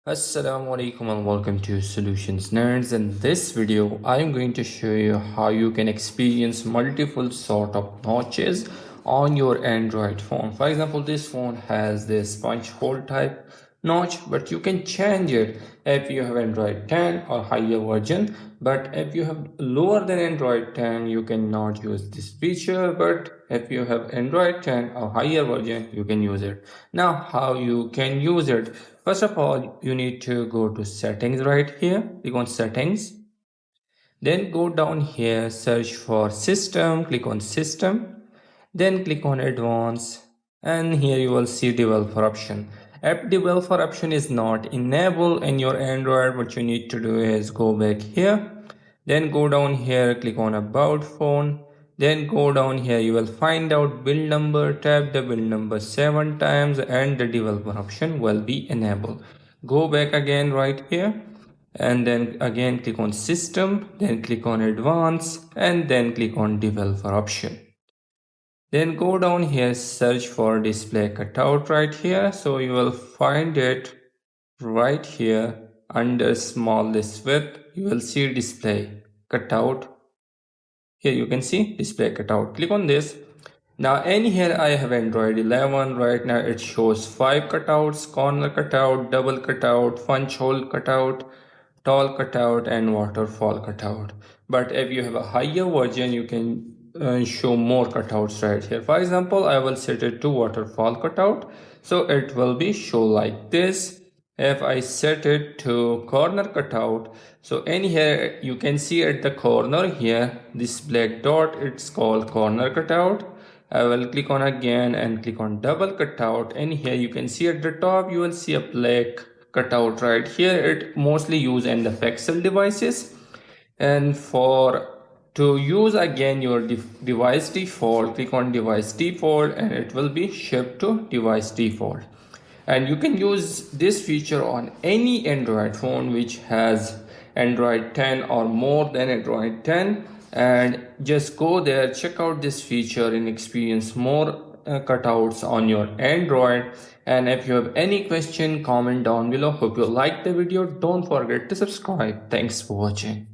Assalamu alaikum and welcome to Solutions Nerds. In this video, I am going to show you how you can experience multiple sort of notches on your Android phone. For example, this phone has this punch hole type notch, but you can change it if you have Android 10 or higher version. But if you have lower than Android 10, you cannot use this feature. But if you have Android 10 or higher version, you can use it. Now, how you can use it? First of all, you need to go to settings right here. Click on settings. Then go down here, search for system, click on system. Then click on advanced. And here you will see developer option. App developer option is not enabled in your Android. What you need to do is go back here. Then go down here, click on about phone. Then go down here, you will find out build number, tap the build number 7 times and the developer option will be enabled. Go back again right here and then again click on system, then click on advanced and then click on developer option. Then go down here, search for display cutout right here. So you will find it right here under small list width. You will see display cutout. Here you can see display cutout. Click on this. Now in here I have Android 11. Right now it shows 5 cutouts: corner cutout, double cutout, punch hole cutout, tall cutout and waterfall cutout. But if you have a higher version, you can show more cutouts right here. For example, I will set it to waterfall cutout, so it will be show like this. If I set it to corner cutout, so in here you can see at the corner here this black dot, it's called corner cutout. I will click on again and click on double cutout, and here you can see at the top you will see a black cutout right here. It mostly used in the Pixel devices. And for to use again your device default, click on device default and it will be shipped to device default. And you can use this feature on any Android phone which has Android 10 or more than Android 10, and just go there, check out this feature and experience more cutouts on your Android. And if you have any question, comment down below. Hope you like the video. Don't forget to subscribe. Thanks for watching.